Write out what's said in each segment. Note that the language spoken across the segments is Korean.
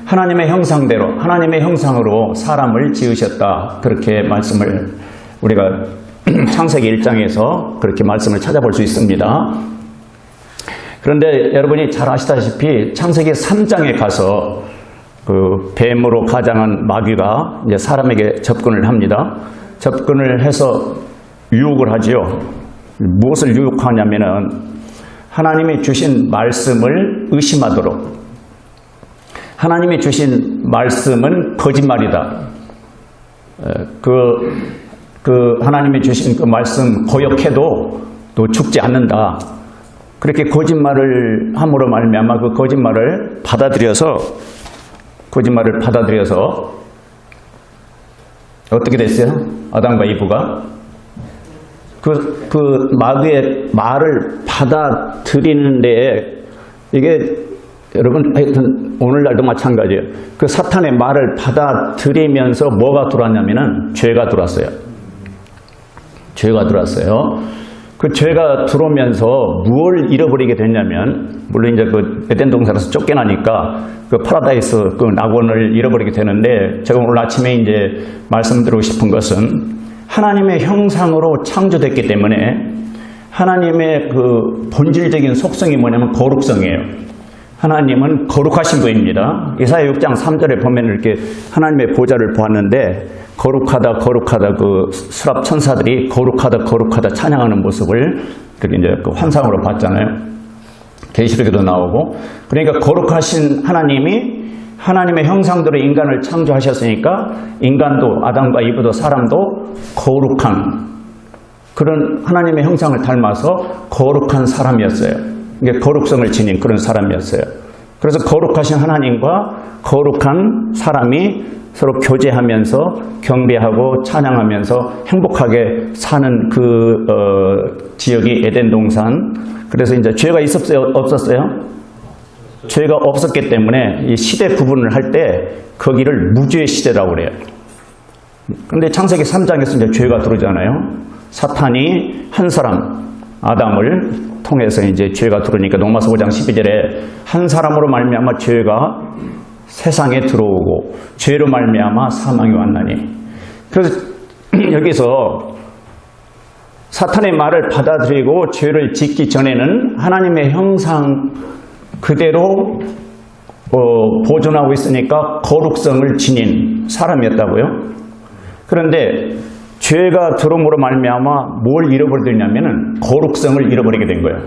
하나님의 형상대로 하나님의 형상으로 사람을 지으셨다. 그렇게 말씀을 우리가 창세기 1장에서 그렇게 말씀을 찾아볼 수 있습니다. 그런데 여러분이 잘 아시다시피 창세기 3장에 가서 그 뱀으로 가장한 마귀가 이제 사람에게 접근을 합니다. 접근을 해서 유혹을 하지요. 무엇을 유혹하냐면은 하나님이 주신 말씀을 의심하도록. 하나님이 주신 말씀은 거짓말이다. 하나님이 주신 그 말씀 거역해도 또 죽지 않는다. 그렇게 거짓말을 함으로 말미암아 그 거짓말을 받아들여서 어떻게 됐어요? 아담과 이브가 그 마귀의 말을 받아들이는데 이게 여러분 하여튼 오늘날도 마찬가지예요. 그 사탄의 말을 받아들이면서 뭐가 들어왔냐면은 죄가 들어왔어요. 죄가 들어왔어요. 그 죄가 들어오면서 무엇을 잃어버리게 됐냐면, 물론 이제 그 에덴 동산에서 쫓겨나니까 그 파라다이스 그 낙원을 잃어버리게 되는데, 제가 오늘 아침에 이제 말씀드리고 싶은 것은 하나님의 형상으로 창조됐기 때문에 하나님의 그 본질적인 속성이 뭐냐면 거룩성이에요. 하나님은 거룩하신 분입니다. 이사야 6장 3절에 보면 이렇게 하나님의 보좌를 보았는데 거룩하다 그 수랍 천사들이 거룩하다 찬양하는 모습을 이렇게 이제 그 환상으로 봤잖아요. 계시록에도 나오고. 그러니까 거룩하신 하나님이 하나님의 형상대로 인간을 창조하셨으니까 인간도 아담과 이브도 사람도 거룩한 그런 하나님의 형상을 닮아서 거룩한 사람이었어요. 이게 거룩성을 지닌 그런 사람이었어요. 그래서 거룩하신 하나님과 거룩한 사람이 서로 교제하면서 경배하고 찬양하면서 행복하게 사는 그 지역이 에덴 동산. 그래서 이제 죄가 있었어요? 없었어요? 죄가 없었기 때문에 이 시대 구분을 할 때 거기를 무죄의 시대라고 그래요. 그런데 창세기 3장에서 이제 죄가 들어오잖아요. 사탄이 한 사람 아담을 통해서 이제 죄가 들어오니까 로마서 5장 12절에 한 사람으로 말미암아 죄가 세상에 들어오고 죄로 말미암아 사망이 왔나니. 그래서 여기서 사탄의 말을 받아들이고 죄를 짓기 전에는 하나님의 형상 그대로 보존하고 있으니까 거룩성을 지닌 사람이었다고요. 그런데 죄가 들어옴으로 말미암아 뭘 잃어버리냐면은 거룩성을 잃어버리게 된 거예요.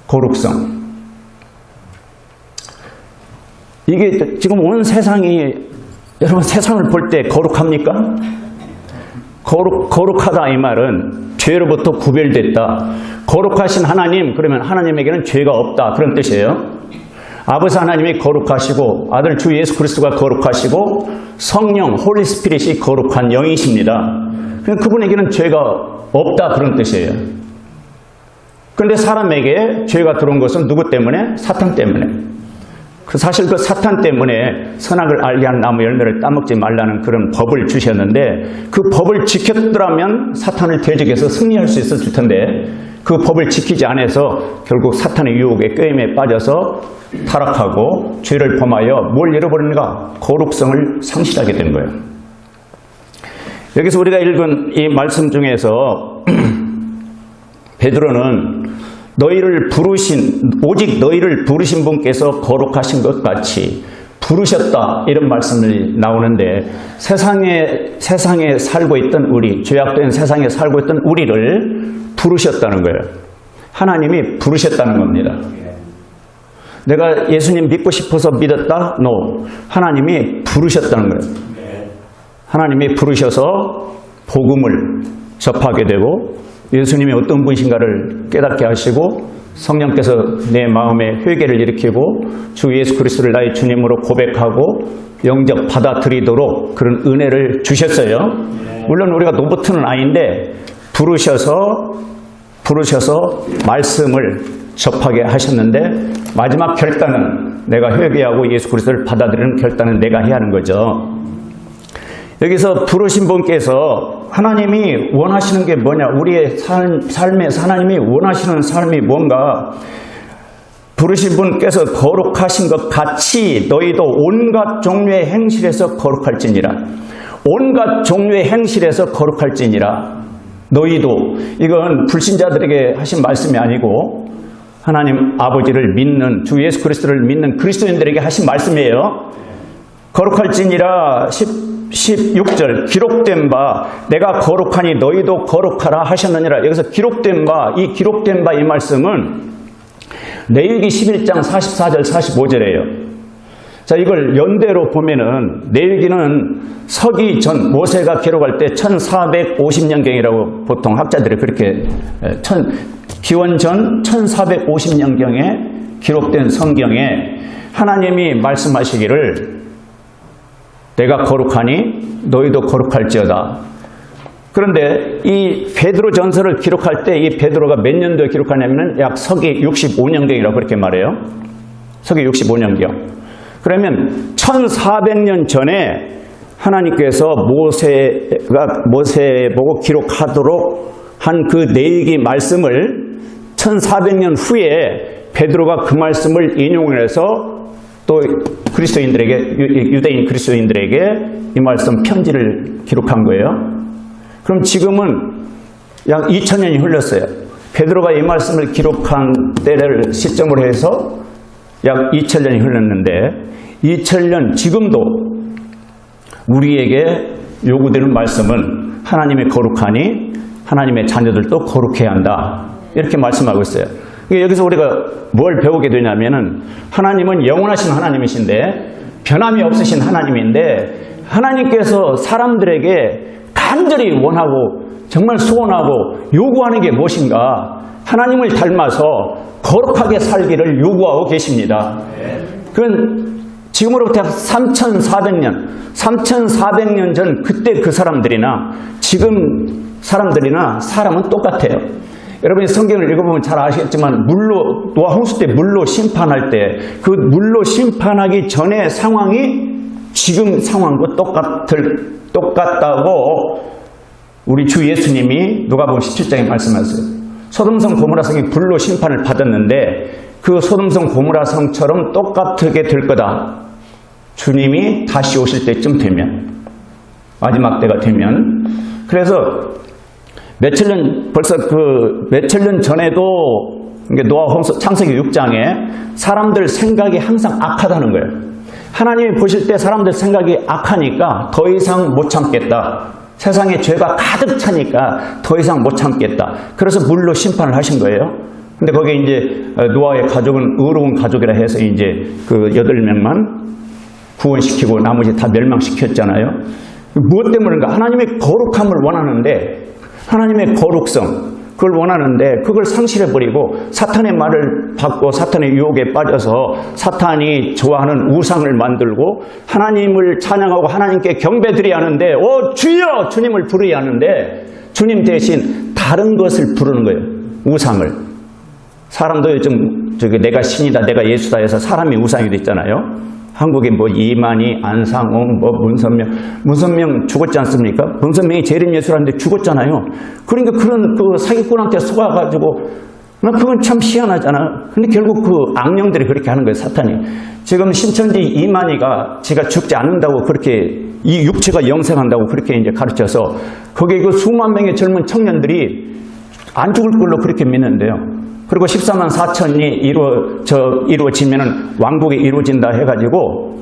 거룩성. 이게 지금 온 세상이 여러분 세상을 볼 때 거룩합니까? 거룩하다 이 말은 죄로부터 구별됐다. 거룩하신 하나님, 그러면 하나님에게는 죄가 없다 그런 뜻이에요. 아버지 하나님이 거룩하시고 아들 주 예수 그리스도가 거룩하시고 성령 홀리 스피릿이 거룩한 영이십니다. 그분에게는 죄가 없다 그런 뜻이에요. 그런데 사람에게 죄가 들어온 것은 누구 때문에? 사탄 때문에. 사실 그 사탄 때문에 선악을 알게 하는 나무 열매를 따먹지 말라는 그런 법을 주셨는데 그 법을 지켰더라면 사탄을 대적해서 승리할 수 있었을 텐데 그 법을 지키지 않아서 결국 사탄의 유혹에 꾀임에 빠져서 타락하고 죄를 범하여 뭘 잃어버리는가? 거룩성을 상실하게 된 거예요. 여기서 우리가 읽은 이 말씀 중에서 베드로는 오직 너희를 부르신 분께서 거룩하신 것 같이 부르셨다 이런 말씀이 나오는데 세상에 살고 있던 우리, 죄악된 세상에 살고 있던 우리를 부르셨다는 거예요. 하나님이 부르셨다는 겁니다. 내가 예수님 믿고 싶어서 믿었다? No. 하나님이 부르셨다는 거예요. 하나님이 부르셔서 복음을 접하게 되고 예수님이 어떤 분이신가를 깨닫게 하시고 성령께서 내 마음에 회개를 일으키고 주 예수 그리스도를 나의 주님으로 고백하고 영접 받아들이도록 그런 은혜를 주셨어요. 물론 우리가 노버트는 아닌데 부르셔서 말씀을 접하게 하셨는데 마지막 결단은 내가 회개하고 예수 그리스도를 받아들이는 결단은 내가 해야 하는 거죠. 여기서 부르신 분께서 하나님이 원하시는 게 뭐냐? 우리의 삶에서 하나님이 원하시는 삶이 뭔가? 부르신 분께서 거룩하신 것 같이 너희도 온갖 종류의 행실에서 거룩할지니라. 온갖 종류의 행실에서 거룩할지니라. 너희도, 이건 불신자들에게 하신 말씀이 아니고 하나님 아버지를 믿는, 주 예수 그리스도를 믿는 그리스도인들에게 하신 말씀이에요. 거룩할지니라. 16절 기록된 바 내가 거룩하니 너희도 거룩하라 하셨느니라. 여기서 기록된 바, 이 기록된 바 이 말씀은 레위기 11장 44절 45절이에요. 자, 이걸 연대로 보면은 레위기는 서기 전 모세가 기록할 때 1450년경이라고 보통 학자들이 그렇게 기원 전 1450년경에 기록된 성경에 하나님이 말씀하시기를 내가 거룩하니 너희도 거룩할지어다. 그런데 이 베드로 전서를 기록할 때 이 베드로가 몇 년도에 기록하냐면 약 서기 65년경이라고 그렇게 말해요. 서기 65년경. 그러면 1400년 전에 하나님께서 모세 보고 기록하도록 한 그 레위기 말씀을 1400년 후에 베드로가 그 말씀을 인용을 해서 또 그리스도인들에게, 유대인 그리스도인들에게 이 말씀 편지를 기록한 거예요. 그럼 지금은 약 2000년이 흘렀어요. 베드로가 이 말씀을 기록한 때를 시점으로 해서 약 2000년이 흘렀는데 2000년 지금도 우리에게 요구되는 말씀은 하나님의 거룩하니 하나님의 자녀들도 거룩해야 한다. 이렇게 말씀하고 있어요. 여기서 우리가 뭘 배우게 되냐면은 하나님은 영원하신 하나님이신데 변함이 없으신 하나님인데 하나님께서 사람들에게 간절히 원하고 정말 소원하고 요구하는 게 무엇인가? 하나님을 닮아서 거룩하게 살기를 요구하고 계십니다. 그건 지금으로부터 3400년 전 그때 그 사람들이나 지금 사람들이나 사람은 똑같아요. 여러분이 성경을 읽어보면 잘 아시겠지만 물로, 노아 홍수 때 물로 심판할 때 그 물로 심판하기 전의 상황이 지금 상황과 똑같다고 우리 주 예수님이 누가복음 17장에 말씀하세요. 소돔성 고모라성이 불로 심판을 받았는데 그 소돔성 고모라성처럼 똑같게 될 거다. 주님이 다시 오실 때쯤 되면, 마지막 때가 되면. 그래서 며칠 년 전에도 노아 홍수 창세기 6장에 사람들 생각이 항상 악하다는 거예요. 하나님이 보실 때 사람들 생각이 악하니까 더 이상 못 참겠다. 세상에 죄가 가득 차니까 더 이상 못 참겠다. 그래서 물로 심판을 하신 거예요. 근데 거기에 이제 노아의 가족은 의로운 가족이라 해서 이제 그 8명만 구원시키고 나머지 다 멸망시켰잖아요. 무엇 때문인가? 하나님의 거룩함을 원하는데, 하나님의 거룩성, 그걸 원하는데 그걸 상실해버리고 사탄의 말을 받고 사탄의 유혹에 빠져서 사탄이 좋아하는 우상을 만들고 하나님을 찬양하고 하나님께 경배드려야 하는데 주여! 주님을 부르어야 하는데 주님 대신 다른 것을 부르는 거예요. 우상을. 사람도 요즘 내가 신이다, 내가 예수다 해서 사람이 우상이 됐잖아요. 한국에 뭐 이만희, 안상홍, 뭐 문선명 죽었지 않습니까? 문선명이 재림예수라는데 죽었잖아요. 그러니까 그런 그 사기꾼한테 속아가지고, 그건 참 희한하잖아. 근데 결국 그 악령들이 그렇게 하는 거예요, 사탄이. 지금 신천지 이만희가 지가 죽지 않는다고 그렇게, 이 육체가 영생한다고 그렇게 이제 가르쳐서, 거기에 그 수만 명의 젊은 청년들이 안 죽을 걸로 그렇게 믿는데요. 그리고 14만 4천이 이루어지면은 왕국이 이루어진다 해가지고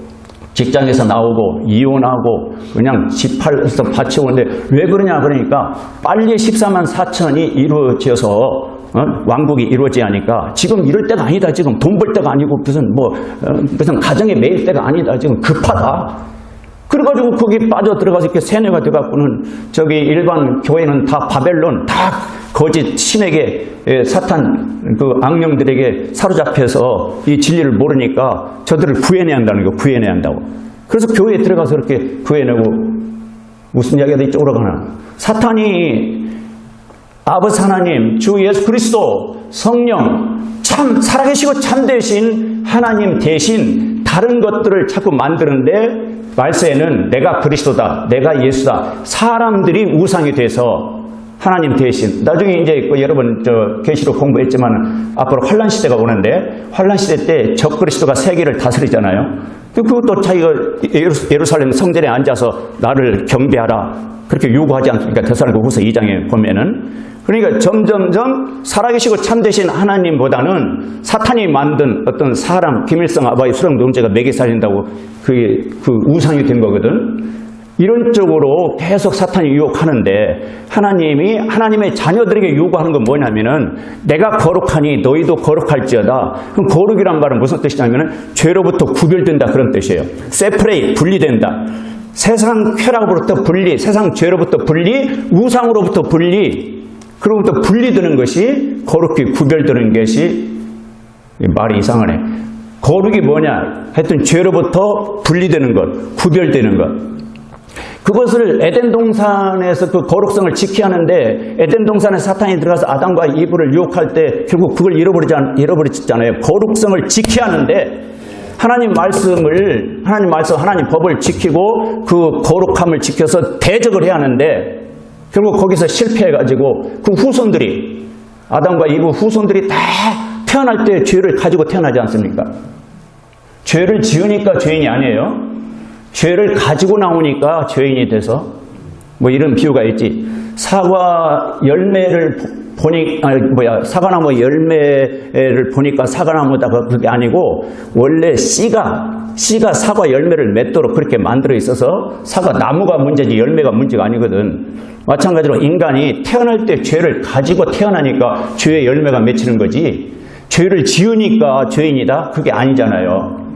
직장에서 나오고 이혼하고 그냥 집 팔아서 바쳐오는데 왜 그러냐 그러니까 빨리 14만 4천이 이루어져서 왕국이 이루어져야 하니까 지금 이럴 때가 아니다. 지금 돈 벌 때가 아니고 무슨 가정에 매일 때가 아니다. 지금 급하다. 그래가지고 거기 빠져 들어가서 이렇게 세뇌가 돼갖고는 저기 일반 교회는 다 바벨론, 다 거짓 신에게 사탄 그 악령들에게 사로잡혀서 이 진리를 모르니까 저들을 구해내야 한다는 거예요. 구해내야 한다고. 그래서 교회에 들어가서 이렇게 구해내고 무슨 이야기가 이쪽으로 가나. 사탄이 아버지 하나님, 주 예수 그리스도, 성령, 참 살아계시고 참되신 하나님 대신 다른 것들을 자꾸 만드는데 말세에는 내가 그리스도다, 내가 예수다. 사람들이 우상이 돼서 하나님 대신. 나중에 이제 여러분 계시록 공부했지만 앞으로 환란 시대가 오는데 환란 시대 때 적그리스도가 세계를 다스리잖아요. 그것도 자기가 예루살렘 성전에 앉아서 나를 경배하라 그렇게 요구하지 않습니까? 데살로니가후서 2장에 보면은. 그러니까 점점점 살아계시고 참되신 하나님보다는 사탄이 만든 어떤 사람 김일성 아바의 수령 노동자가 매개 살린다고 그게 그 우상이 된 거거든. 이런 쪽으로 계속 사탄이 유혹하는데 하나님이 하나님의 자녀들에게 요구하는 건 뭐냐면은 내가 거룩하니 너희도 거룩할지어다. 그럼 거룩이란 말은 무슨 뜻이냐면은 죄로부터 구별된다 그런 뜻이에요. 세퍼레이트, 분리된다. 세상 쾌락으로부터 분리, 세상 죄로부터 분리, 우상으로부터 분리, 그로부터 분리되는 것이 거룩히 구별되는 것이 말이 이상하네. 거룩이 뭐냐? 하여튼 죄로부터 분리되는 것, 구별되는 것. 그것을 에덴 동산에서 그 거룩성을 지켜야 하는데 에덴 동산에 사탄이 들어가서 아담과 이브를 유혹할 때 결국 그걸 잃어버렸잖아요. 거룩성을 지켜야 하는데 하나님 법을 지키고 그 거룩함을 지켜서 대적을 해야 하는데 결국 거기서 실패해가지고 그 후손들이 아담과 이브 후손들이 다 태어날 때 죄를 가지고 태어나지 않습니까? 죄를 지으니까 죄인이 아니에요. 죄를 가지고 나오니까 죄인이 돼서 뭐 이런 비유가 있지. 사과나무 열매를 보니까 사과나무다가 그게 아니고 원래 씨가 사과 열매를 맺도록 그렇게 만들어 있어서 사과나무가 문제지 열매가 문제가 아니거든. 마찬가지로 인간이 태어날 때 죄를 가지고 태어나니까 죄의 열매가 맺히는 거지. 죄를 지으니까 죄인이다? 그게 아니잖아요.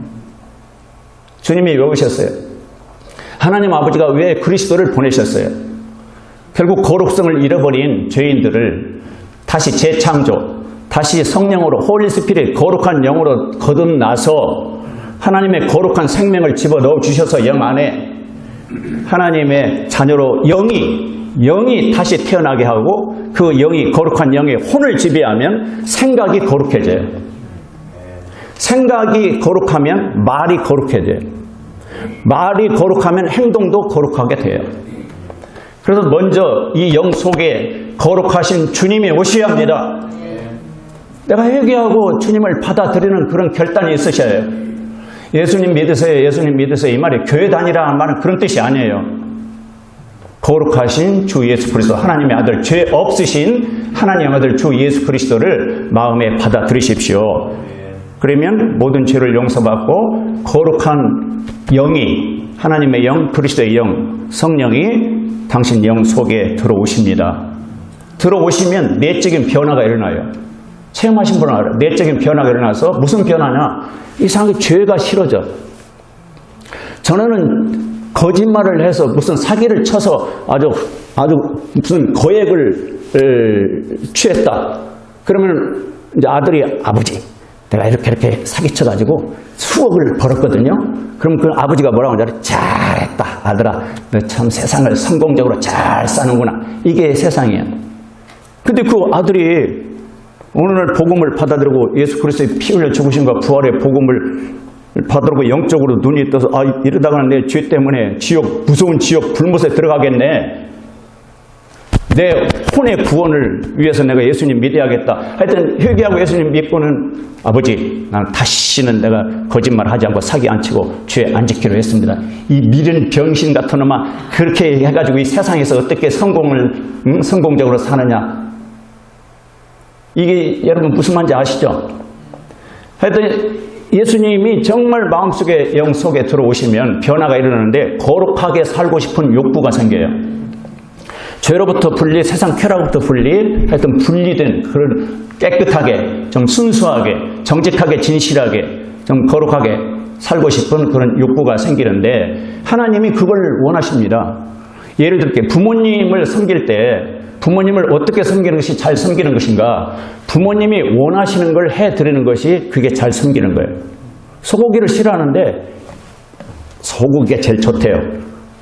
주님이 왜 오셨어요? 하나님 아버지가 왜 그리스도를 보내셨어요? 결국 거룩성을 잃어버린 죄인들을 다시 재창조, 다시 성령으로 홀리 스피릿 거룩한 영으로 거듭나서 하나님의 거룩한 생명을 집어넣어 주셔서 영 안에 하나님의 자녀로 영이 다시 태어나게 하고 그 영이 거룩한 영의 혼을 지배하면 생각이 거룩해져요. 생각이 거룩하면 말이 거룩해져요. 말이 거룩하면 행동도 거룩하게 돼요. 그래서 먼저 이 영 속에 거룩하신 주님이 오셔야 합니다. 내가 회개하고 주님을 받아들이는 그런 결단이 있으셔야 해요. 예수님 믿으세요. 예수님 믿으세요. 이 말이 교회 다니라는 말은 그런 뜻이 아니에요. 거룩하신 주 예수 그리스도 하나님의 아들 죄 없으신 하나님의 아들 주 예수 그리스도를 마음에 받아들이십시오. 그러면 모든 죄를 용서받고 거룩한 영이 하나님의 영, 그리스도의 영, 성령이 당신 영 속에 들어오십니다. 들어오시면 내적인 변화가 일어나요. 체험하신 분은 알아요. 내적인 변화가 일어나서 무슨 변화냐? 이상하게 죄가 싫어져. 저는 거짓말을 해서 무슨 사기를 쳐서 아주 무슨 거액을 취했다. 그러면 이제 아들이 아버지 내가 이렇게 사기쳐가지고 수억을 벌었거든요. 그럼 그 아버지가 뭐라고 하냐면 잘했다 아들아 너 참 세상을 성공적으로 잘 사는구나. 이게 세상이에요. 근데 그 아들이 오늘 복음을 받아들이고 예수 그리스도의 피 흘려 죽으신과 부활의 복음을 받아들이고 영적으로 눈이 떠서 이러다가는 내 죄 때문에 무서운 지옥 불못에 들어가겠네. 내 혼의 구원을 위해서 내가 예수님 믿어야겠다. 하여튼 회개하고 예수님 믿고는 아버지 나는 다시는 내가 거짓말 하지 않고 사기 안 치고 죄 안 지키려 했습니다. 이 미련 병신 같은 놈아 그렇게 해가지고 이 세상에서 어떻게 성공적으로 사느냐. 이게 여러분 무슨 말인지 아시죠? 하여튼 예수님이 정말 마음속에 영 속에 들어오시면 변화가 일어나는데 거룩하게 살고 싶은 욕구가 생겨요. 죄로부터 분리, 세상 쾌락부터 분리, 하여튼 분리된 그런 깨끗하게, 좀 순수하게, 정직하게, 진실하게, 좀 거룩하게 살고 싶은 그런 욕구가 생기는데 하나님이 그걸 원하십니다. 예를 들게 부모님을 섬길 때 부모님을 어떻게 섬기는 것이 잘 섬기는 것인가? 부모님이 원하시는 걸 해드리는 것이 그게 잘 섬기는 거예요. 소고기를 싫어하는데 소고기가 제일 좋대요.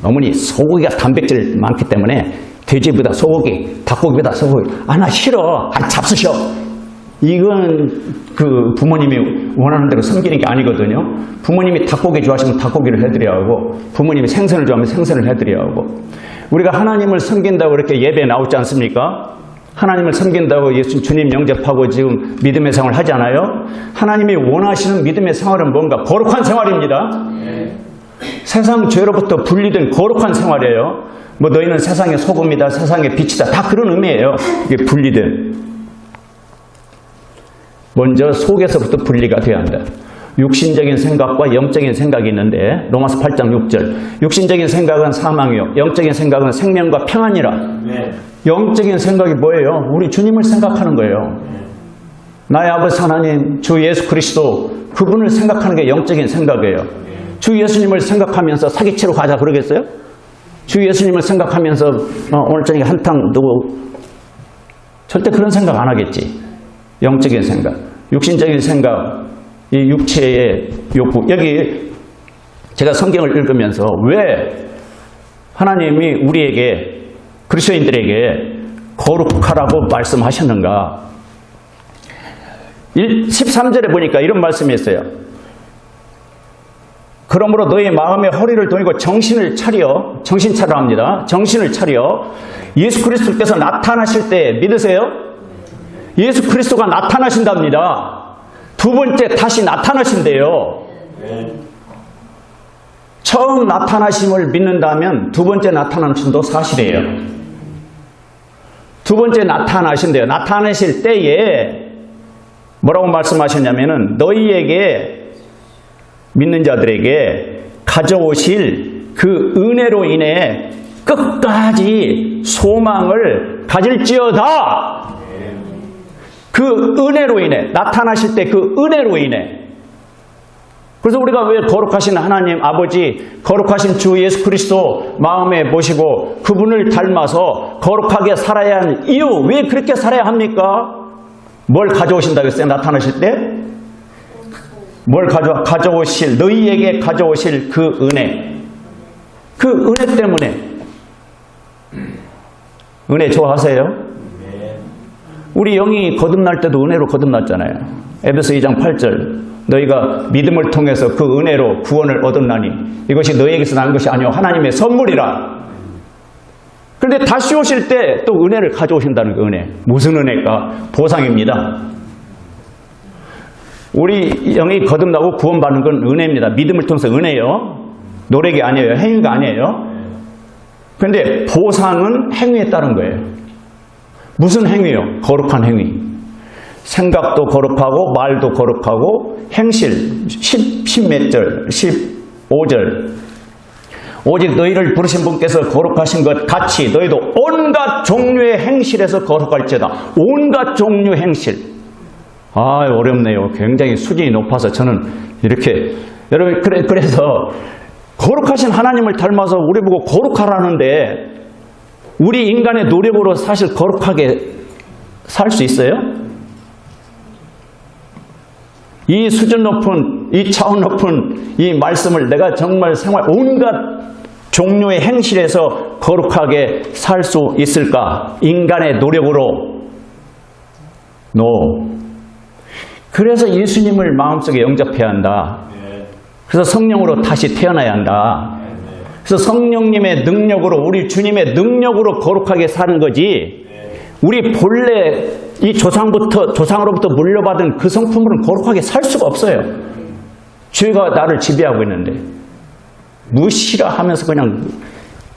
어머니 소고기가 단백질 많기 때문에 돼지보다 소고기, 닭고기보다 소고기. 아, 나 싫어. 아, 잡수셔. 이건 그 부모님이 원하는 대로 섬기는 게 아니거든요. 부모님이 닭고기 좋아하시면 닭고기를 해드려야 하고, 부모님이 생선을 좋아하면 생선을 해드려야 하고, 우리가 하나님을 섬긴다고 이렇게 예배에 나오지 않습니까? 하나님을 섬긴다고 주님 영접하고 지금 믿음의 생활을 하지 않아요? 하나님이 원하시는 믿음의 생활은 뭔가? 거룩한 생활입니다. 세상 죄로부터 분리된 거룩한 생활이에요. 뭐 너희는 세상의 소금이다, 세상의 빛이다, 다 그런 의미예요. 이게 분리된. 먼저 속에서부터 분리가 되어야 한다. 육신적인 생각과 영적인 생각이 있는데 로마서 8장 6절, 육신적인 생각은 사망이요 영적인 생각은 생명과 평안이라. 영적인 생각이 뭐예요? 우리 주님을 생각하는 거예요. 나의 아버지 하나님, 주 예수 그리스도, 그분을 생각하는 게 영적인 생각이에요. 주 예수님을 생각하면서 사기치러 가자 그러겠어요? 주 예수님을 생각하면서 오늘 저녁에 한탕 두고, 절대 그런 생각 안 하겠지. 영적인 생각, 육신적인 생각, 이 육체의 욕구. 여기 제가 성경을 읽으면서 왜 하나님이 우리에게, 그리스도인들에게 거룩하라고 말씀하셨는가? 13절에 보니까 이런 말씀이 있어요. 그러므로 너희 마음의 허리를 돌리고 정신 차려 합니다. 정신을 차려. 예수 그리스도께서 나타나실 때 믿으세요? 예수 그리스도가 나타나신답니다. 두 번째 다시 나타나신대요. 처음 나타나심을 믿는다면 두 번째 나타나심도 사실이에요. 두 번째 나타나신대요. 나타나실 때에 뭐라고 말씀하셨냐면은 너희에게, 믿는 자들에게 가져오실 그 은혜로 인해 끝까지 소망을 가질지어다. 그 은혜로 인해, 나타나실 때 그 은혜로 인해. 그래서 우리가 왜 거룩하신 하나님 아버지, 거룩하신 주 예수 그리스도 마음에 모시고 그분을 닮아서 거룩하게 살아야 하는 이유, 왜 그렇게 살아야 합니까? 뭘 가져오신다고 했어요? 나타나실 때? 뭘 가져오실, 너희에게 가져오실 그 은혜. 그 은혜 때문에. 은혜 좋아하세요? 우리 영이 거듭날 때도 은혜로 거듭났잖아요. 에베소 2장 8절. 너희가 믿음을 통해서 그 은혜로 구원을 얻었나니 이것이 너희에게서 난 것이 아니요 하나님의 선물이라. 그런데 다시 오실 때 또 은혜를 가져오신다는 그 은혜. 무슨 은혜일까? 보상입니다. 우리 영이 거듭나고 구원받는 건 은혜입니다. 믿음을 통해서 은혜요. 노력이 아니에요. 행위가 아니에요. 그런데 보상은 행위에 따른 거예요. 무슨 행위요? 거룩한 행위. 생각도 거룩하고 말도 거룩하고 행실 10몇 절, 15절. 오직 너희를 부르신 분께서 거룩하신 것 같이 너희도 온갖 종류의 행실에서 거룩할지어다. 온갖 종류 행실. 아, 어렵네요. 굉장히 수준이 높아서 저는 이렇게, 여러분, 그래서 거룩하신 하나님을 닮아서 우리 보고 거룩하라는데 우리 인간의 노력으로 사실 거룩하게 살 수 있어요? 이 수준 높은, 이 차원 높은 이 말씀을 내가 정말 온갖 종류의 행실에서 거룩하게 살 수 있을까? 인간의 노력으로. 그래서 예수님을 마음속에 영접해야 한다. 그래서 성령으로 다시 태어나야 한다. 그래서 성령님의 능력으로, 우리 주님의 능력으로 거룩하게 사는 거지, 우리 본래 이 조상으로부터 물려받은 그 성품으로는 거룩하게 살 수가 없어요. 죄가 나를 지배하고 있는데 무시라 하면서 그냥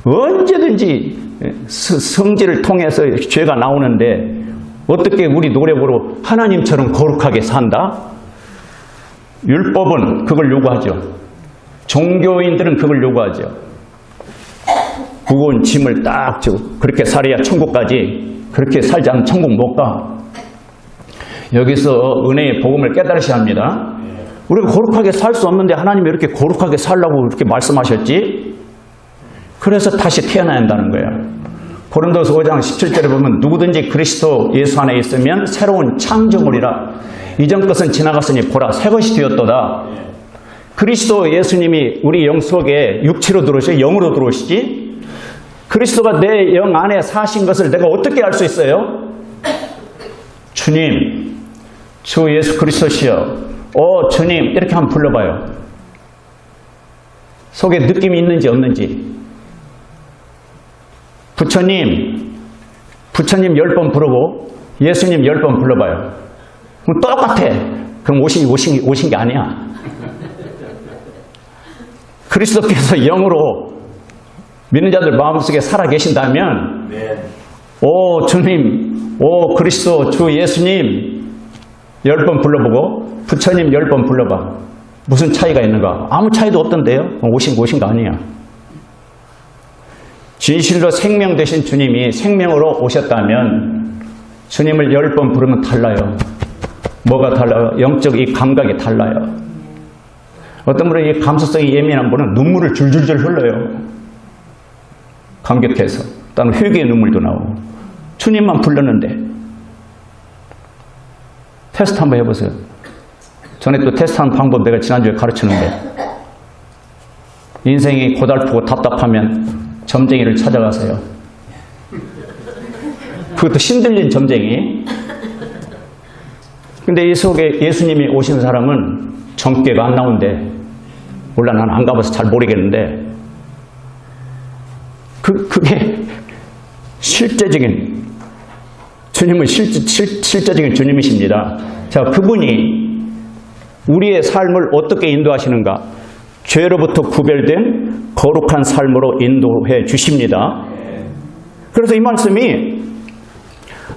언제든지 성질을 통해서 죄가 나오는데 어떻게 우리 노력으로 하나님처럼 거룩하게 산다? 율법은 그걸 요구하죠. 종교인들은 그걸 요구하죠. 무거운 짐을 딱 지고 그렇게 살아야 천국까지. 그렇게 살지 않으면 천국 못 가. 여기서 은혜의 복음을 깨달으셔야 합니다. 우리가 거룩하게 살 수 없는데 하나님이 이렇게 거룩하게 살라고 이렇게 말씀하셨지? 그래서 다시 태어나야 한다는 거예요. 고린도서 5장 17절에 보면 누구든지 그리스도 예수 안에 있으면 새로운 창조물이라. 이전 것은 지나갔으니 보라 새 것이 되었도다. 그리스도 예수님이 우리 영 속에 육체로 들어오시죠? 영으로 들어오시지? 그리스도가 내 영 안에 사신 것을 내가 어떻게 알 수 있어요? 주님, 주 예수 그리스도시여, 주님, 이렇게 한번 불러봐요. 속에 느낌이 있는지 없는지. 부처님 10번 부르고 예수님 10번 불러봐요. 그럼 똑같아. 그럼 오신 게 아니야. 그리스도께서 영으로 믿는 자들 마음속에 살아 계신다면, 오 주님, 오 그리스도, 주 예수님 10번 불러보고 부처님 10번 불러봐. 무슨 차이가 있는가? 아무 차이도 없던데요? 오신 거 아니야. 진실로 생명 되신 주님이 생명으로 오셨다면 주님을 10번 부르면 달라요. 뭐가 달라요? 영적 이 감각이 달라요. 어떤 분은 이 감수성이 예민한 분은 눈물을 줄줄줄 흘러요. 감격해서. 딱 회개의 눈물도 나오고. 주님만 불렀는데. 테스트 한번 해보세요. 전에 또 테스트하는 방법 내가 지난주에 가르쳤는데, 인생이 고달프고 답답하면 점쟁이를 찾아가세요. 그것도 신들린 점쟁이. 근데 이 속에 예수님이 오신 사람은 점괘가 안 나온대. 몰라, 난 안 가봐서 잘 모르겠는데, 그게 실제적인, 주님은 실제적인 주님이십니다. 자, 그분이 우리의 삶을 어떻게 인도하시는가? 죄로부터 구별된 거룩한 삶으로 인도해 주십니다. 그래서 이 말씀이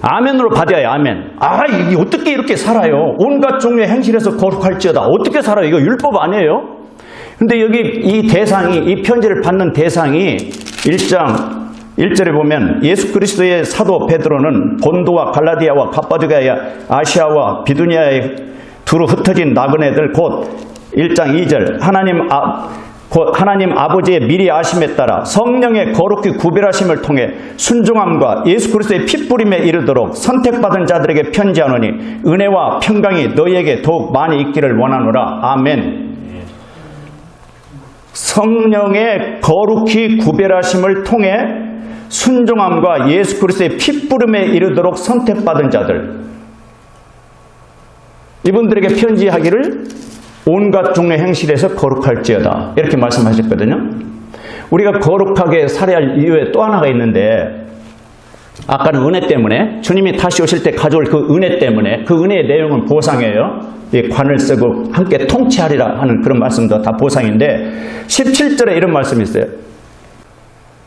아멘으로 받아야 해요. 아멘. 이게 어떻게 이렇게 살아요? 온갖 종류의 행실에서 거룩할지어다. 어떻게 살아요? 이거 율법 아니에요? 근데 여기 이 대상이, 이 편지를 받는 대상이 1장 1절에 보면 예수 그리스도의 사도 베드로는 본도와 갈라디아와 갑바도기아, 아시아와 비두니아에 두루 흩어진 나그네들, 곧 1장 2절 하나님 아버지의 미리 아심에 따라 성령의 거룩히 구별하심을 통해 순종함과 예수 그리스도의 핏부림에 이르도록 선택받은 자들에게 편지하노니 은혜와 평강이 너희에게 더욱 많이 있기를 원하노라. 아멘. 성령의 거룩히 구별하심을 통해 순종함과 예수 그리스도의 핏부림에 이르도록 선택받은 자들, 이분들에게 편지하기를 온갖 종류의 행실에서 거룩할지어다, 이렇게 말씀하셨거든요. 우리가 거룩하게 살아야 할 이유에 또 하나가 있는데, 아까는 은혜 때문에, 주님이 다시 오실 때 가져올 그 은혜 때문에, 그 은혜의 내용은 보상이에요. 이 관을 쓰고 함께 통치하리라 하는 그런 말씀도 다 보상인데, 17절에 이런 말씀이 있어요.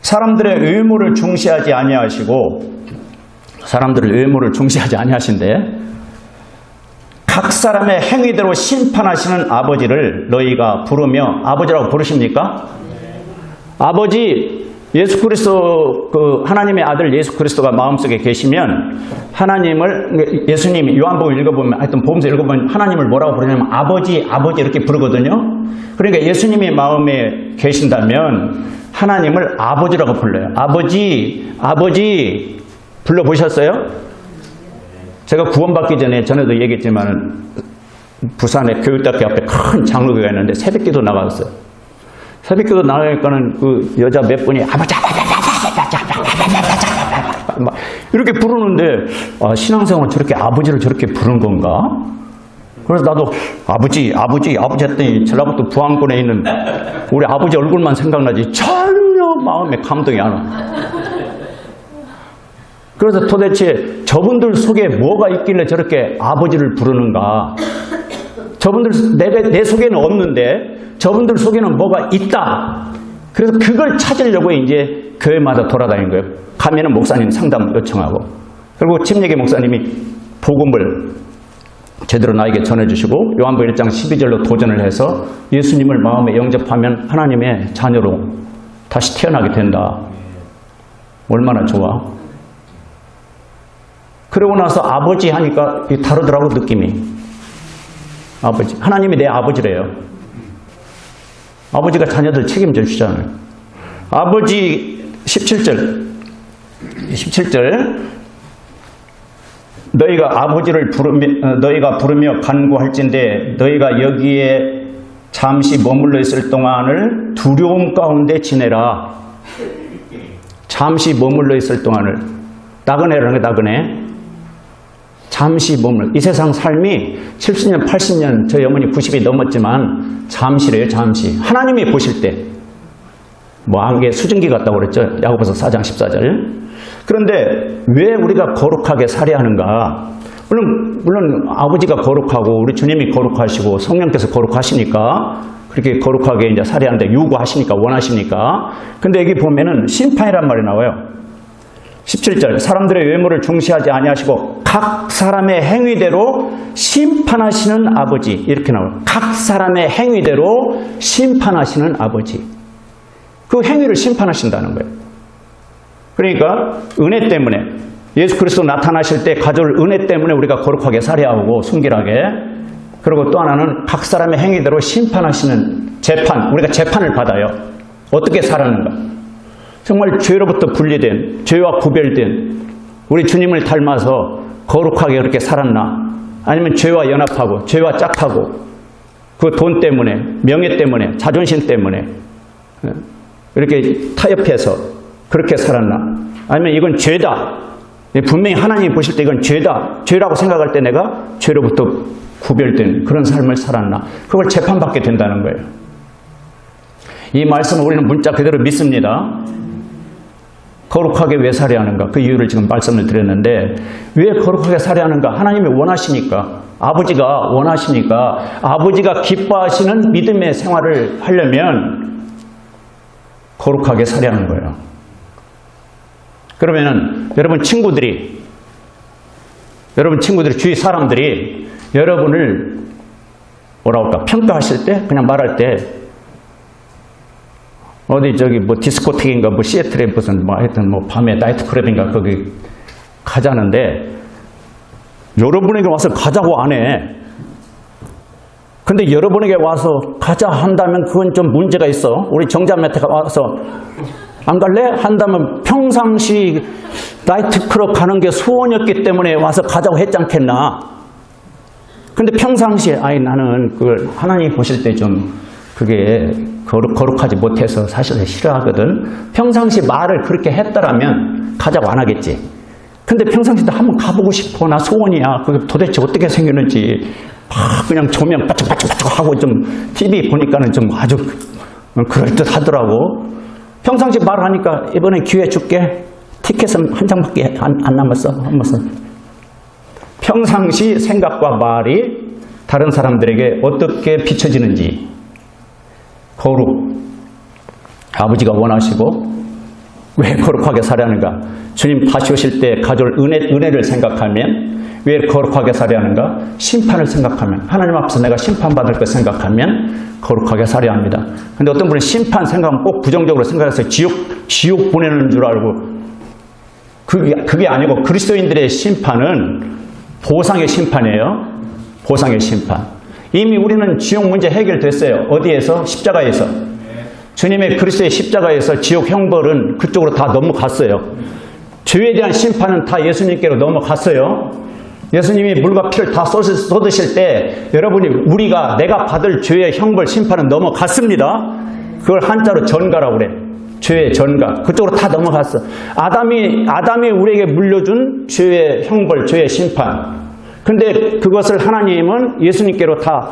사람들의 외모를 중시하지 아니하시고, 사람들의 외모를 중시하지 아니하신데, 각 사람의 행위대로 심판하시는 아버지를 너희가 부르며, 아버지라고 부르십니까? 아버지, 예수 그리스도, 하나님의 아들 예수 그리스도가 마음속에 계시면 하나님을, 예수님이 요한복음 읽어보면, 하여튼 보면서 읽어보면 하나님을 뭐라고 부르냐면 아버지, 아버지 이렇게 부르거든요. 그러니까 예수님이 마음에 계신다면 하나님을 아버지라고 불러요. 아버지, 아버지 불러보셨어요? 제가 구원받기 전에, 전에도 얘기했지만 부산에 교육대학교 앞에 큰 장로교가 있는데 새벽기도 나갔어요. 새벽기도 나가니까는 그 여자 몇 분이 아버지, 막 이렇게 부르는데, 신앙생활 저렇게 아버지를 저렇게 부르는 건가? 그래서 나도 아버지, 아버지, 아버지 했더니 전라북도 부안군에 있는 우리 아버지 얼굴만 생각나지 전혀 마음에 감동이 안 와. 그래서 도대체 저분들 속에 뭐가 있길래 저렇게 아버지를 부르는가? 저분들 내 속에는 없는데 저분들 속에는 뭐가 있다. 그래서 그걸 찾으려고 이제 교회마다 돌아다닌 거예요. 가면은 목사님 상담 요청하고, 그리고 침례계 목사님이 복음을 제대로 나에게 전해주시고 요한복음 1장 12절로 도전을 해서 예수님을 마음에 영접하면 하나님의 자녀로 다시 태어나게 된다. 얼마나 좋아. 그러고 나서 아버지 하니까 다르더라고, 느낌이. 아버지. 하나님이 내 아버지래요. 아버지가 자녀들 책임져 주잖아요. 아버지, 17절 너희가 아버지를 너희가 부르며 간구할진대 너희가 여기에 잠시 머물러 있을 동안을 두려움 가운데 지내라. 잠시 머물러 있을 동안을, 나그네라는 게 나그네. 잠시 몸을, 이 세상 삶이 70년, 80년, 저희 어머니 90이 넘었지만 잠시래요, 잠시. 하나님이 보실 때, 뭐 안개 수증기 같다고 그랬죠. 야고보서 4장 14절. 그런데 왜 우리가 거룩하게 살아야 하는가? 물론 아버지가 거룩하고 우리 주님이 거룩하시고 성령께서 거룩하시니까 그렇게 거룩하게 이제 살아야 하는데 요구하시니까 원하시니까. 근데 여기 보면은 심판이란 말이 나와요. 17절 사람들의 외모를 중시하지 아니하시고 각 사람의 행위대로 심판하시는 아버지 이렇게 나와요. 각 사람의 행위대로 심판하시는 아버지. 그 행위를 심판하신다는 거예요. 그러니까 은혜 때문에 예수 그리스도 나타나실 때 가져올 은혜 때문에 우리가 거룩하게 살아야 하고 순결하게. 그리고 또 하나는 각 사람의 행위대로 심판하시는 재판. 우리가 재판을 받아요. 어떻게 살았는가. 정말 죄로부터 분리된, 죄와 구별된 우리 주님을 닮아서 거룩하게 그렇게 살았나. 아니면 죄와 연합하고 죄와 짝하고 그 돈 때문에, 명예 때문에, 자존심 때문에 이렇게 타협해서 그렇게 살았나. 아니면 이건 죄다. 분명히 하나님이 보실 때 이건 죄다. 죄라고 생각할 때 내가 죄로부터 구별된 그런 삶을 살았나. 그걸 재판받게 된다는 거예요. 이 말씀을 우리는 문자 그대로 믿습니다. 거룩하게 왜 살아야 하는가? 그 이유를 지금 말씀을 드렸는데 왜 거룩하게 살아야 하는가? 하나님이 원하시니까, 아버지가 원하시니까, 아버지가 기뻐하시는 믿음의 생활을 하려면 거룩하게 살아야 하는 거예요. 그러면은 여러분 친구들이 주위 사람들이 여러분을 뭐라고 할까? 평가하실 때, 그냥 말할 때 어디 저기 뭐 디스코텍인가 뭐 시애틀에 무슨 뭐 하여튼 뭐 밤에 나이트클럽인가 거기 가자는데 여러분에게 와서 가자고 안 해. 근데 여러분에게 와서 가자 한다면 그건 좀 문제가 있어. 우리 정자매한테 와서 안 갈래? 한다면 평상시 나이트클럽 가는 게 소원이었기 때문에 와서 가자고 했지 않겠나. 근데 평상시에 나는 그걸 하나님 보실 때 좀 그게 거룩하지 못해서 사실 싫어하거든. 평상시 말을 그렇게 했더라면 가자고 안 하겠지. 근데 평상시도 한번 가보고 싶어. 나 소원이야. 그게 도대체 어떻게 생겼는지 그냥 조명 빠짝빠짝 하고 좀 TV 보니까는 좀 아주 그럴듯하더라고. 평상시 말하니까 이번에 기회 줄게. 티켓은 한 장밖에 안 남았어. 평상시 생각과 말이 다른 사람들에게 어떻게 비춰지는지. 거룩. 아버지가 원하시고 왜 거룩하게 살아야 하는가? 주님 다시 오실 때 가져올 은혜를 생각하면 왜 거룩하게 살아야 하는가? 심판을 생각하면, 하나님 앞에서 내가 심판받을 걸 생각하면 거룩하게 살아야 합니다. 근데 어떤 분은 심판 생각하면 꼭 부정적으로 생각해서 지옥 보내는 줄 알고, 그게 아니고 그리스도인들의 심판은 보상의 심판이에요. 보상의 심판. 이미 우리는 지옥 문제 해결됐어요. 어디에서? 십자가에서. 주님의 그리스도의 십자가에서 지옥 형벌은 그쪽으로 다 넘어갔어요. 죄에 대한 심판은 다 예수님께로 넘어갔어요. 예수님이 물과 피를 다 쏟으실 때 내가 받을 죄의 형벌 심판은 넘어갔습니다. 그걸 한자로 전가라고 그래. 죄의 전가. 그쪽으로 다 넘어갔어. 아담이 우리에게 물려준 죄의 형벌, 죄의 심판. 근데 그것을 하나님은 예수님께로 다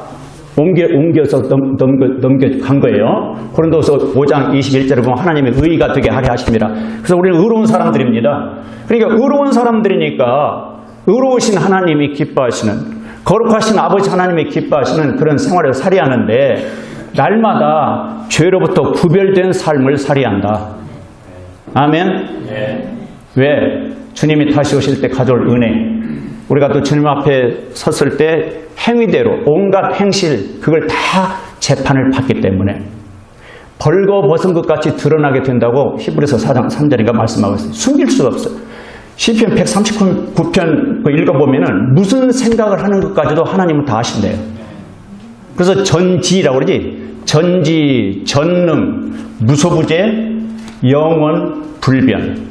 옮겨서 넘겨간 거예요. 고린도서 5장 21절에 보면 하나님의 의가 되게 하게 하십니다. 그래서 우리는 의로운 사람들입니다. 그러니까 의로운 사람들이니까 의로우신 하나님이 기뻐하시는, 거룩하신 아버지 하나님이 기뻐하시는 그런 생활을 살아야 하는데 날마다 죄로부터 구별된 삶을 살아야 한다. 아멘? 네. 왜? 주님이 다시 오실 때 가져올 은혜. 우리가 또 주님 앞에 섰을 때 행위대로 온갖 행실 그걸 다 재판을 받기 때문에 벌거벗은 것 같이 드러나게 된다고 히브리서 4장 3절인가 말씀하고 있어요. 숨길 수가 없어요. 시편 139편 읽어보면은 무슨 생각을 하는 것까지도 하나님은 다 아신대요. 그래서 전지라고 그러지. 전지, 전능, 무소부재, 영원, 불변.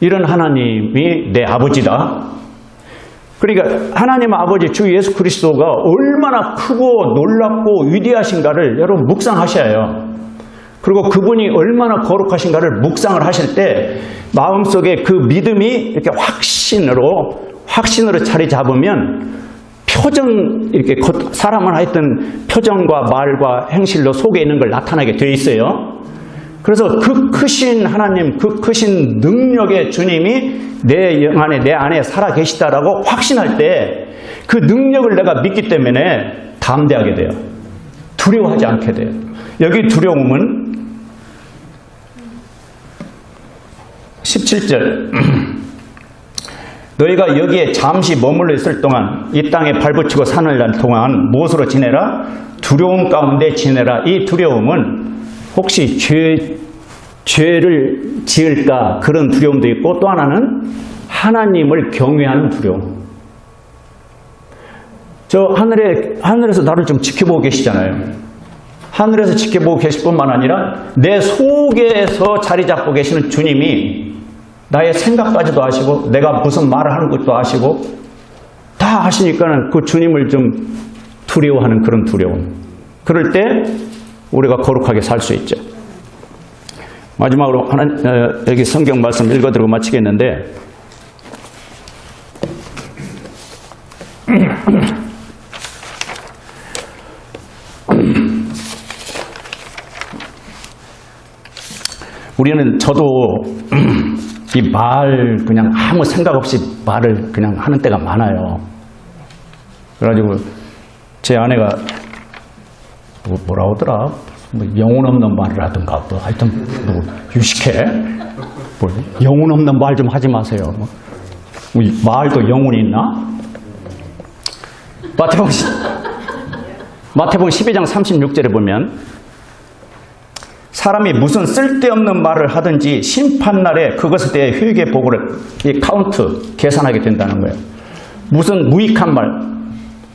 이런 하나님이 내 아버지다. 그러니까 하나님 아버지 주 예수 그리스도가 얼마나 크고 놀랍고 위대하신가를 여러분 묵상하셔야 해요. 그리고 그분이 얼마나 거룩하신가를 묵상을 하실 때 마음속에 그 믿음이 이렇게 확신으로 확신으로 자리 잡으면 이렇게 사람은 하여튼 표정과 말과 행실로 속에 있는 걸 나타나게 돼 있어요. 그래서 그 크신 하나님, 그 크신 능력의 주님이 내 영 안에, 내 안에 살아 계시다라고 확신할 때 그 능력을 내가 믿기 때문에 담대하게 돼요. 두려워하지 않게 돼요. 여기 두려움은 17절 너희가 여기에 잠시 머물러 있을 동안 이 땅에 발붙이고 산을 날 동안 무엇으로 지내라? 두려움 가운데 지내라. 이 두려움은 혹시 죄를 지을까 그런 두려움도 있고 또 하나는 하나님을 경외하는 두려움. 저 하늘에서 나를 좀 지켜보고 계시잖아요. 하늘에서 지켜보고 계실 뿐만 아니라 내 속에서 자리 잡고 계시는 주님이 나의 생각까지도 아시고 내가 무슨 말을 하는 것도 아시고 다 아시니까는 그 주님을 좀 두려워하는 그런 두려움. 그럴 때 우리가 거룩하게 살 수 있죠. 마지막으로 여기 성경 말씀 읽어드리고 마치겠는데 저도 이 말 그냥 아무 생각 없이 말을 그냥 하는 때가 많아요. 그래가지고 제 아내가 뭐라 하더라? 뭐 영혼 없는 말을 하든가 뭐 하여튼 뭐 유식해. 뭐 영혼 없는 말 좀 하지 마세요. 뭐 말도 영혼이 있나? 마태복음 12장 36절에 보면 사람이 무슨 쓸데없는 말을 하든지 심판날에 그것에 대해 회개 보고를 카운트 계산하게 된다는 거예요. 무슨 무익한 말,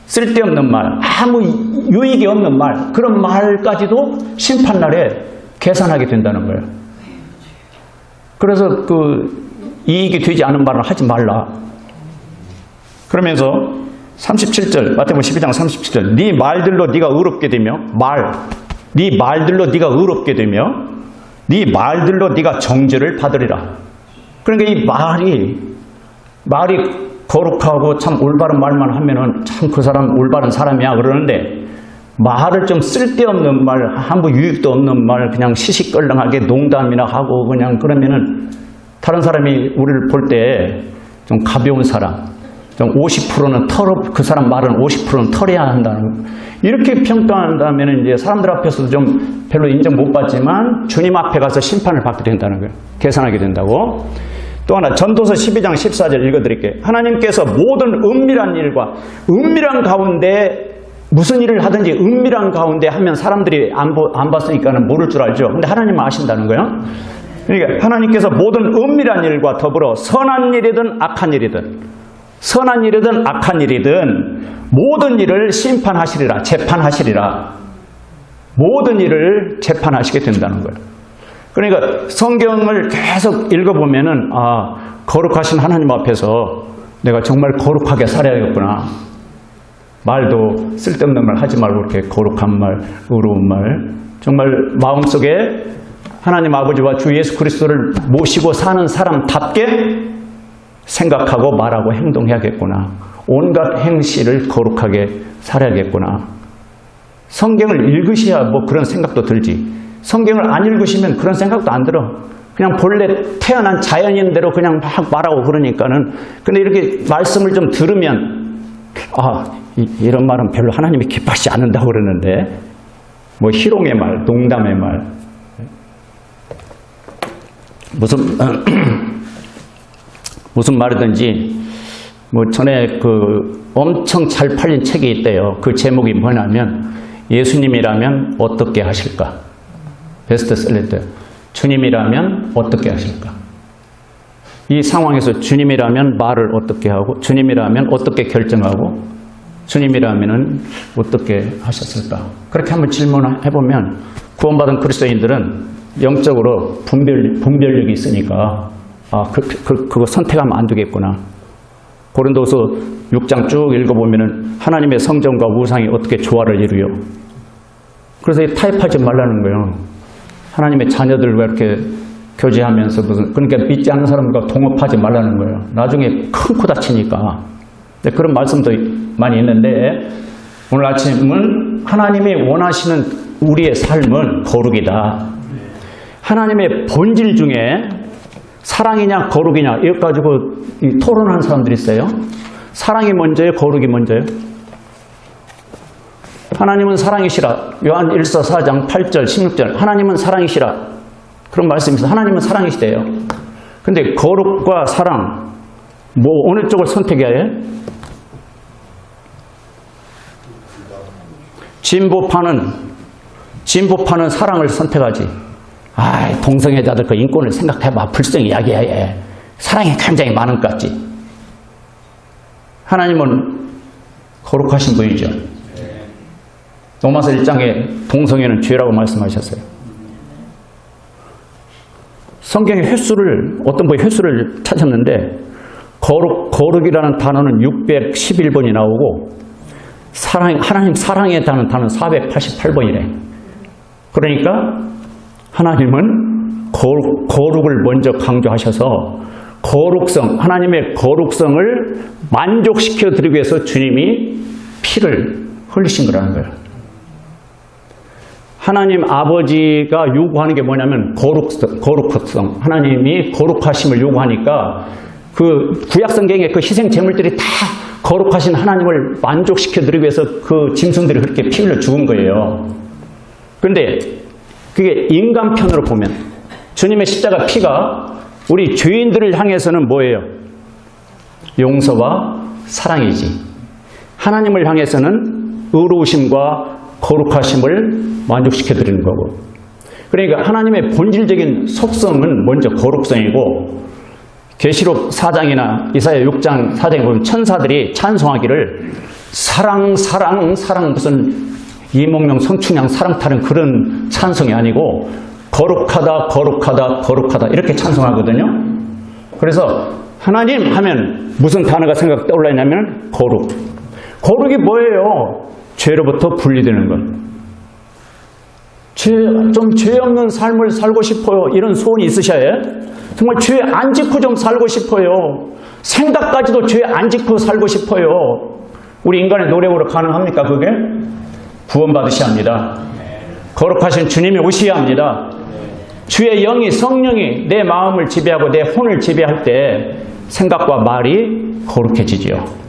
쓸데없는 말, 아무 유익이 없는 말, 그런 말까지도 심판날에 계산하게 된다는 거예요. 그래서 이익이 되지 않은 말을 하지 말라. 그러면서 37절, 마태복음 12장 37절, 네 말들로 네가 의롭게 되며 네 말들로 네가 의롭게 되며 네 말들로 네가 정죄를 받으리라. 그러니까 이 말이 거룩하고 참 올바른 말만 하면은 참 그 사람 올바른 사람이야 그러는데 말을 좀 쓸데없는 말, 아무 유익도 없는 말, 그냥 시시껄렁하게 농담이나 하고 그냥 그러면은 다른 사람이 우리를 볼 때 좀 가벼운 사람, 좀 50%는 그 사람 말은 50%는 털어야 한다는 이렇게 평가한다면 이제 사람들 앞에서도 좀 별로 인정 못 받지만 주님 앞에 가서 심판을 받게 된다는 거예요. 계산하게 된다고. 또 하나 전도서 12장 14절 읽어드릴게요. 하나님께서 모든 은밀한 가운데 무슨 일을 하든지 은밀한 가운데 하면 사람들이 안 봤으니까는 모를 줄 알죠. 근데 하나님은 아신다는 거예요. 그러니까 하나님께서 모든 은밀한 일과 더불어 선한 일이든 악한 일이든 모든 일을 심판하시리라, 재판하시리라. 모든 일을 재판하시게 된다는 거예요. 그러니까 성경을 계속 읽어보면은 거룩하신 하나님 앞에서 내가 정말 거룩하게 살아야겠구나. 말도 쓸데없는 말 하지 말고 이렇게 거룩한 말, 의로운 말, 정말 마음속에 하나님 아버지와 주 예수 그리스도를 모시고 사는 사람답게 생각하고 말하고 행동해야겠구나. 온갖 행실을 거룩하게 살아야겠구나. 성경을 읽으셔야 뭐 그런 생각도 들지. 성경을 안 읽으시면 그런 생각도 안 들어. 그냥 본래 태어난 자연인대로 그냥 막 말하고 그러니까는. 근데 이렇게 말씀을 좀 들으면 이런 말은 별로 하나님이 기뻐하지 않는다고 그러는데 뭐 희롱의 말, 농담의 말, 무슨 말이든지 뭐 전에 엄청 잘 팔린 책이 있대요. 그 제목이 뭐냐면 예수님이라면 어떻게 하실까? 베스트셀러. 주님이라면 어떻게 하실까? 이 상황에서 주님이라면 말을 어떻게 하고 주님이라면 어떻게 결정하고 주님이라면 어떻게 하셨을까? 그렇게 한번 질문해보면 구원받은 그리스도인들은 영적으로 분별력이 있으니까 그거 선택하면 안 되겠구나. 고린도서 6장 쭉 읽어보면은 하나님의 성전과 우상이 어떻게 조화를 이루요. 그래서 타협하지 말라는 거예요. 하나님의 자녀들과 이렇게 교제하면서 그러니까 믿지 않는 사람들과 동업하지 말라는 거예요. 나중에 큰 코 다치니까. 그런 말씀도 많이 있는데 오늘 아침은 하나님이 원하시는 우리의 삶은 거룩이다. 하나님의 본질 중에 사랑이냐 거룩이냐 이거 가지고 토론하는 사람들이 있어요. 사랑이 먼저예요? 거룩이 먼저예요? 하나님은 사랑이시라. 요한 1서 4장 8절 16절 하나님은 사랑이시라. 그런 말씀이 있어요. 하나님은 사랑이시대요. 근데 거룩과 사랑 뭐 어느 쪽을 선택해야 해? 진보파는 사랑을 선택하지. 동성애자들 그 인권을 생각해봐. 불쌍히 이야기해. 사랑이 굉장히 많은 것 같지. 하나님은 거룩하신 분이죠. 로마서 1장에 동성애는 죄라고 말씀하셨어요. 성경의 횟수를 어떤 분이 횟수를 찾았는데 거룩이라는 단어는 611번이 나오고 하나님 사랑이라는 단어는 488번이래. 그러니까 하나님은 거룩을 먼저 강조하셔서 하나님의 거룩성을 만족시켜 드리기 위해서 주님이 피를 흘리신 거라는 거예요. 하나님 아버지가 요구하는 게 뭐냐면 거룩성. 하나님이 거룩하심을 요구하니까 그 구약성경의 그 희생 제물들이 다 거룩하신 하나님을 만족시켜 드리기 위해서 그 짐승들이 그렇게 피 흘려 죽은 거예요. 그런데 그게 인간 편으로 보면 주님의 십자가 피가 우리 죄인들을 향해서는 뭐예요? 용서와 사랑이지. 하나님을 향해서는 의로우심과 거룩하심을 만족시켜 드리는 거고. 그러니까 하나님의 본질적인 속성은 먼저 거룩성이고 계시록 4장이나 이사야 6장 4장에 보면 천사들이 찬송하기를 사랑 무슨 이몽룡 성춘향 사랑 타는 그런 찬송이 아니고 거룩하다 이렇게 찬송하거든요. 그래서 하나님 하면 무슨 단어가 생각 떠올라냐면 거룩이 뭐예요? 죄로부터 분리되는 것. 좀 죄 없는 삶을 살고 싶어요. 이런 소원이 있으셔야 해요. 정말 죄 안 짓고 좀 살고 싶어요. 생각까지도 죄 안 짓고 살고 싶어요. 우리 인간의 노력으로 가능합니까 그게? 구원받으셔야 합니다. 거룩하신 주님이 오셔야 합니다. 주의 영이 성령이 내 마음을 지배하고 내 혼을 지배할 때 생각과 말이 거룩해지지요.